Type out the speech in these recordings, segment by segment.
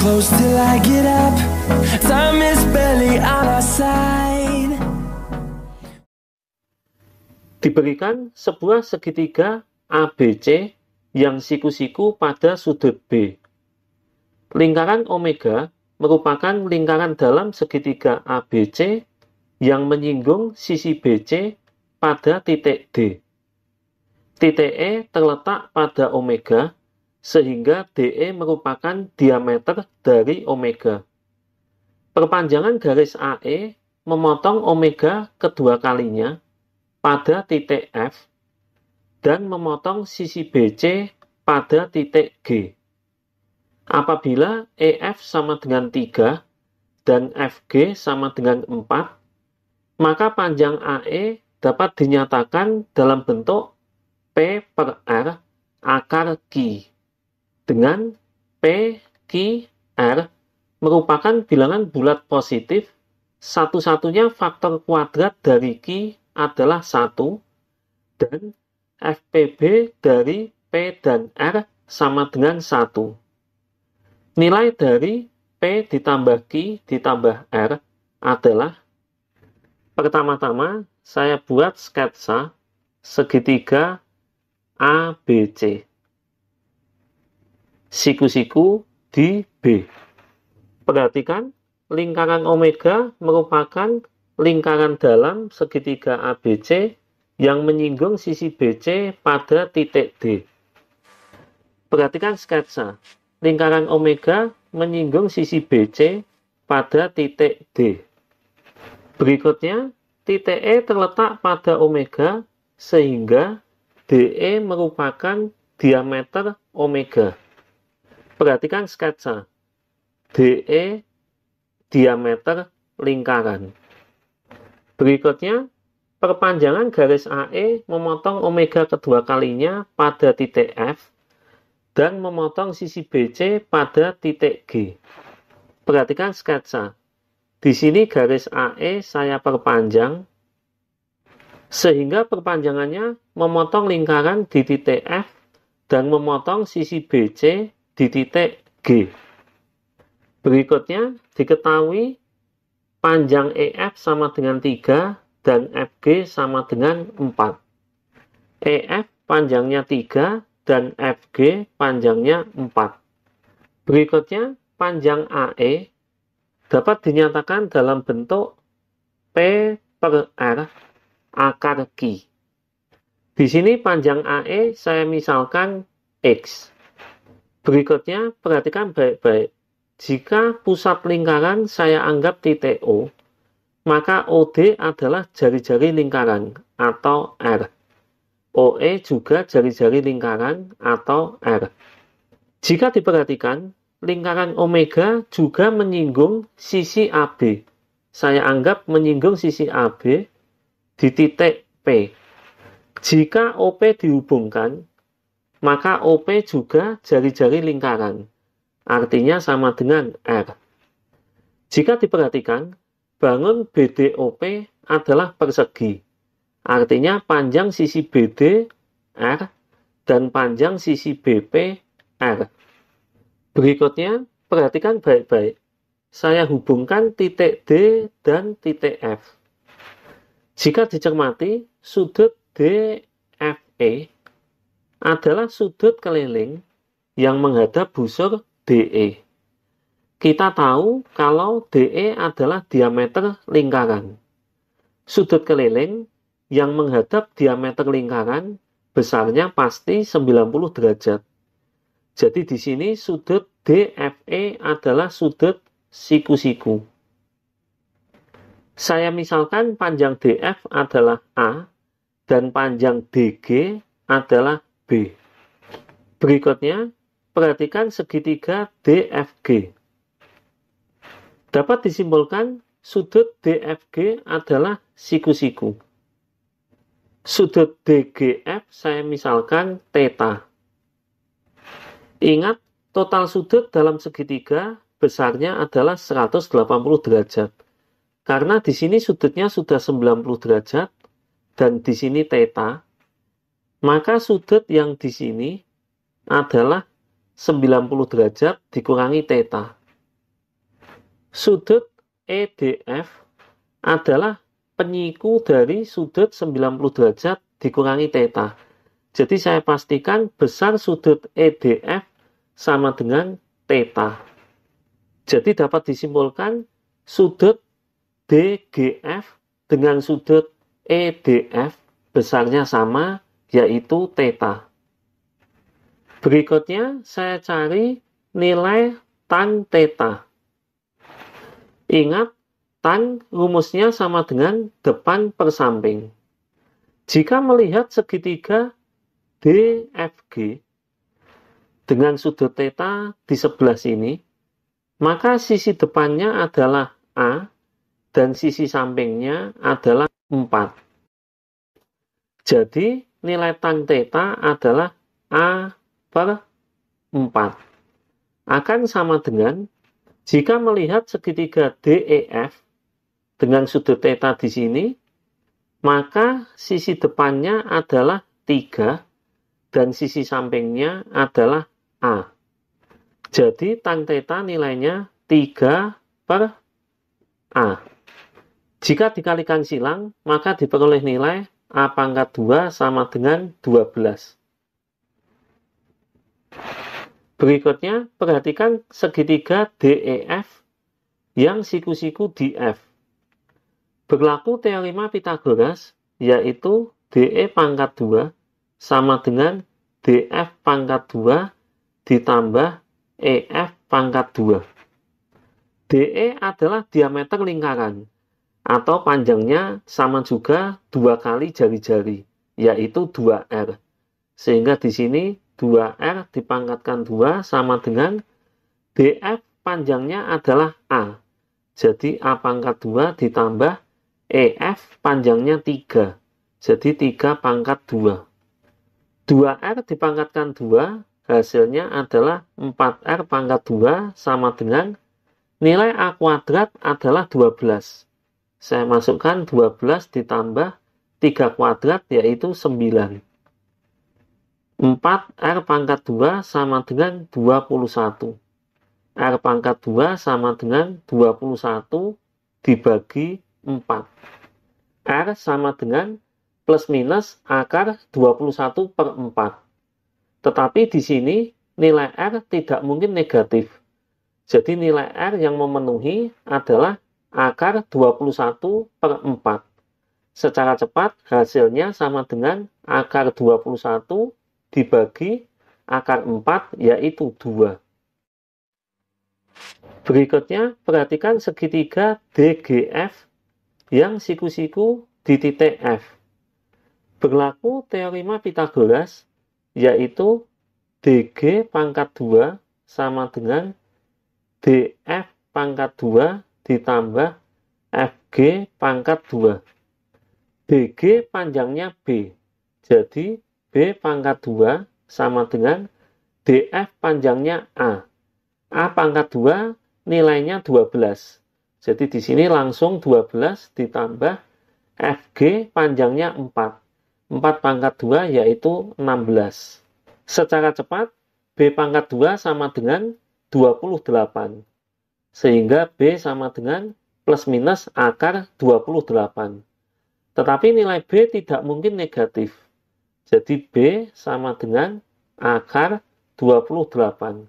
close till I get up. Time is barely on our side. Diberikan sebuah segitiga ABC yang siku-siku pada sudut B. Lingkaran omega merupakan lingkaran dalam segitiga ABC yang menyinggung sisi BC pada titik D. Titik E terletak pada omega, sehingga DE merupakan diameter dari omega. Perpanjangan garis AE memotong omega kedua kalinya pada titik F dan memotong sisi BC pada titik G. Apabila EF sama dengan 3 dan FG sama dengan 4, maka panjang AE dapat dinyatakan dalam bentuk P per R akar Q, dengan P, Q, R merupakan bilangan bulat positif. Satu-satunya faktor kuadrat dari Q adalah 1, dan FPB dari P dan R sama dengan 1. Nilai dari P ditambah Q ditambah R adalah, pertama-tama saya buat sketsa segitiga ABC. Siku-siku di B. Perhatikan, lingkaran omega merupakan lingkaran dalam segitiga ABC yang menyinggung sisi BC pada titik D. Perhatikan sketsa. Lingkaran omega menyinggung sisi BC pada titik D. Berikutnya, titik E terletak pada omega, sehingga DE merupakan diameter omega. Perhatikan sketsa. DE diameter lingkaran. Berikutnya, perpanjangan garis AE memotong omega kedua kalinya pada titik F dan memotong sisi BC pada titik G. Perhatikan sketsa. Di sini garis AE saya perpanjang, sehingga perpanjangannya memotong lingkaran di titik F dan memotong sisi BC di titik G. Berikutnya, diketahui panjang EF sama dengan 3 dan FG sama dengan 4. EF panjangnya 3 dan FG panjangnya 4. Berikutnya, panjang AE dapat dinyatakan dalam bentuk P per R akar Q. Di sini panjang AE saya misalkan X. Berikutnya, perhatikan baik-baik. Jika pusat lingkaran saya anggap titik O, maka OD adalah jari-jari lingkaran atau R. OE juga jari-jari lingkaran atau R. Jika diperhatikan, lingkaran omega juga menyinggung sisi AB. Saya anggap menyinggung sisi AB di titik P. Jika OP dihubungkan, maka OP juga jari-jari lingkaran, artinya sama dengan R. Jika diperhatikan, bangun BDOP adalah persegi, artinya panjang sisi BD R dan panjang sisi BP R. Berikutnya, perhatikan baik-baik. Saya hubungkan titik D dan titik F. Jika dicermati, sudut DFE adalah sudut keliling yang menghadap busur DE. Kita tahu kalau DE adalah diameter lingkaran. Sudut keliling yang menghadap diameter lingkaran besarnya pasti 90 derajat. Jadi di sini sudut DFE adalah sudut siku-siku. Saya misalkan panjang DF adalah A dan panjang DG adalah B. Berikutnya, perhatikan segitiga DFG. Dapat disimpulkan sudut DFG adalah siku-siku. Sudut DGF saya misalkan theta. Ingat, total sudut dalam segitiga besarnya adalah 180 derajat. Karena di sini sudutnya sudah 90 derajat dan di sini theta, maka sudut yang di sini adalah 90 derajat dikurangi theta. Sudut EDF adalah penyiku dari sudut 90 derajat dikurangi theta. Jadi saya pastikan besar sudut EDF sama dengan theta. Jadi dapat disimpulkan sudut DGF dengan sudut EDF besarnya sama, yaitu theta. Berikutnya saya cari nilai tan theta. Ingat, tan rumusnya sama dengan depan per samping. Jika melihat segitiga DFG dengan sudut theta di sebelah sini, maka sisi depannya adalah A dan sisi sampingnya adalah 4. Jadi nilai tan theta adalah A per 4. Akan sama dengan jika melihat segitiga DEF dengan sudut theta di sini, maka sisi depannya adalah 3 dan sisi sampingnya adalah A. Jadi tan theta nilainya 3 per A. Jika dikalikan silang, maka diperoleh nilai A pangkat 2 sama dengan 12. Berikutnya, perhatikan segitiga DEF yang siku-siku di F. Berlaku teorema Pitagoras, yaitu DE pangkat 2 sama dengan DF pangkat 2 ditambah EF pangkat 2. DE adalah diameter lingkaran, atau panjangnya sama juga 2 kali jari-jari, yaitu 2R. Sehingga di sini 2R dipangkatkan 2 sama dengan DF panjangnya adalah A. Jadi A pangkat 2 ditambah EF panjangnya 3. Jadi 3 pangkat 2. 2R dipangkatkan 2, hasilnya adalah 4R pangkat 2 sama dengan nilai A kuadrat adalah 12. Saya masukkan 12 ditambah 3 kuadrat yaitu 9. 4R pangkat 2 sama dengan 21. R pangkat 2 sama dengan 21 dibagi 4. R sama dengan plus minus akar 21 per 4. Tetapi di sini nilai R tidak mungkin negatif. Jadi nilai R yang memenuhi adalah akar 21 per 4. Secara cepat hasilnya sama dengan akar 21 dibagi akar 4 yaitu 2. Berikutnya perhatikan segitiga DGF yang siku-siku di titik F. Berlaku teorema Pitagoras, yaitu DG pangkat 2 sama dengan DF pangkat 2 ditambah FG pangkat 2. DG panjangnya B, jadi B pangkat 2 sama dengan DF panjangnya A. A pangkat 2 nilainya 12. Jadi di sini langsung 12 ditambah FG panjangnya 4. 4 pangkat 2 yaitu 16. Secara cepat, B pangkat 2 sama dengan 28. Sehingga B sama dengan plus minus akar 28. Tetapi nilai B tidak mungkin negatif. Jadi B sama dengan akar 28.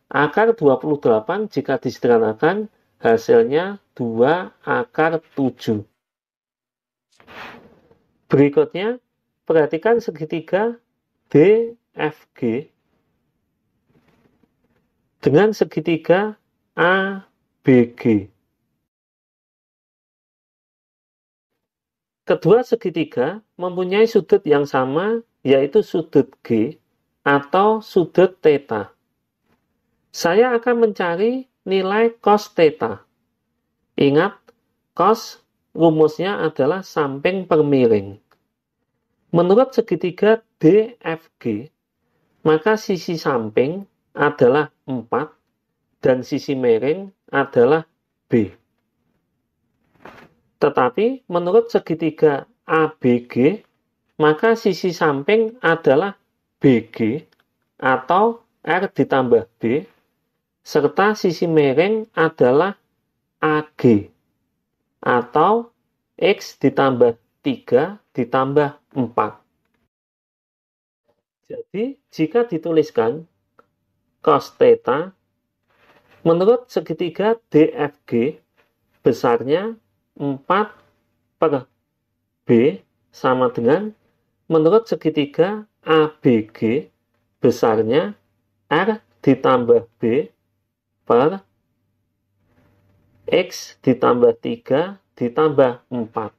Akar 28 jika disederhanakan, hasilnya 2 akar 7. Berikutnya, perhatikan segitiga DFG dengan segitiga ABG. Kedua segitiga mempunyai sudut yang sama, yaitu sudut G atau sudut theta. Saya akan mencari nilai cos theta. Ingat, cos rumusnya adalah samping per miring. Menurut segitiga DFG, maka sisi samping adalah 4 dan sisi miring adalah B. Tetapi menurut segitiga ABG, maka sisi samping adalah BG atau R ditambah B, serta sisi miring adalah AG, atau X ditambah 3 ditambah 4. Jadi, jika dituliskan cos theta, menurut segitiga DFG, besarnya 4 per B sama dengan menurut segitiga ABG, besarnya R ditambah B per X ditambah 3 ditambah 4.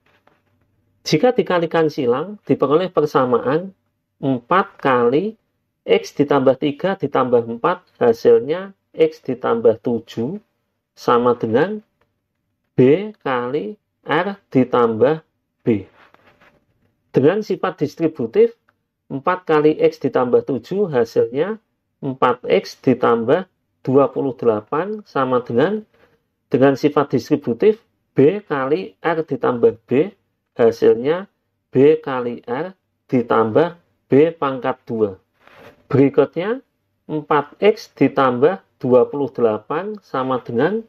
Jika dikalikan silang, diperoleh persamaan 4 kali X ditambah 3 ditambah 4, hasilnya X ditambah 7, sama dengan B kali R ditambah B. Dengan sifat distributif, 4 kali X ditambah 7, hasilnya 4X ditambah 28, sama dengan sifat distributif, B kali R ditambah B, hasilnya B kali R ditambah B pangkat 2. Berikutnya, 4X ditambah 28 sama dengan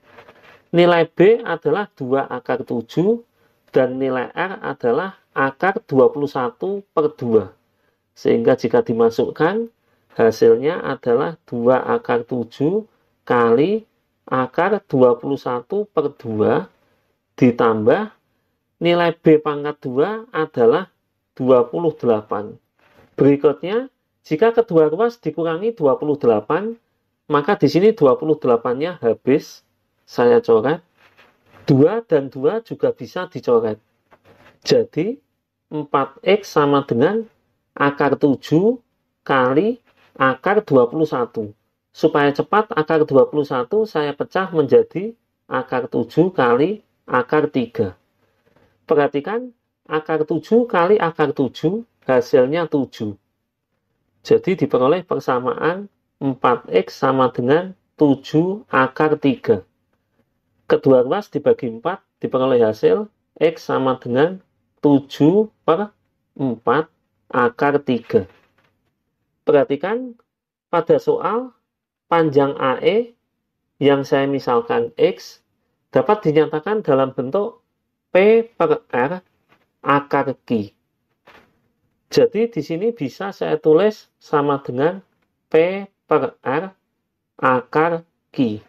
nilai B adalah 2 akar 7 dan nilai R adalah akar 21 per 2. Sehingga jika dimasukkan, hasilnya adalah 2 akar 7 kali akar 21 per 2 ditambah nilai B pangkat 2 adalah 28. Berikutnya, jika kedua ruas dikurangi 28, maka di sini 28-nya habis. Saya coret. 2 dan 2 juga bisa dicoret. Jadi, 4X sama dengan akar 7 kali akar 21. Supaya cepat, akar 21 saya pecah menjadi akar 7 kali akar 3. Perhatikan, akar 7 kali akar 7, hasilnya 7. Jadi diperoleh persamaan 4X sama dengan 7 akar 3. Kedua ruas dibagi 4, diperoleh hasil X sama dengan 7 per 4 akar 3. Perhatikan, pada soal panjang AE yang saya misalkan X dapat dinyatakan dalam bentuk P per R akar Q. Jadi di sini bisa saya tulis sama dengan P per R akar Q.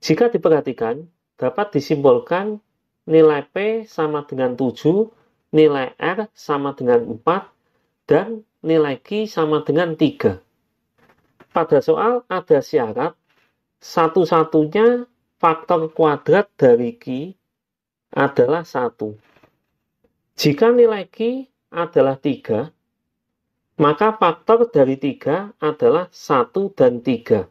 Jika diperhatikan, dapat disimbolkan nilai P sama dengan 7, nilai R sama dengan 4, dan nilai Q sama dengan 3. Pada soal ada syarat, satu-satunya faktor kuadrat dari Q adalah 1. Jika nilai Q adalah 3, maka faktor dari 3 adalah 1 dan 3.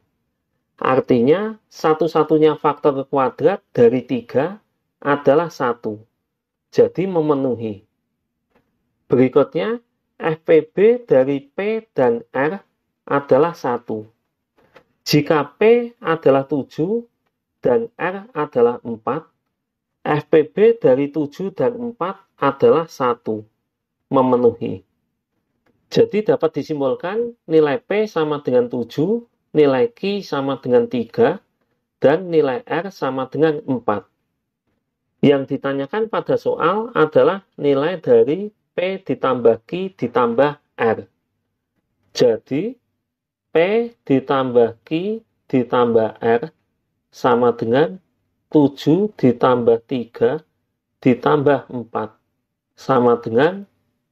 Artinya, satu-satunya faktor kuadrat dari 3 adalah 1. Jadi memenuhi. Berikutnya, FPB dari P dan R adalah 1. Jika P adalah 7 dan R adalah 4, FPB dari 7 dan 4 adalah 1. Memenuhi. Jadi dapat disimbolkan nilai P sama dengan 7, nilai Q sama dengan 3, dan nilai R sama dengan 4. Yang ditanyakan pada soal adalah nilai dari P ditambah Q ditambah R. Jadi, P ditambah Q ditambah R sama dengan 7 ditambah 3 ditambah 4 sama dengan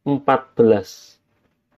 14.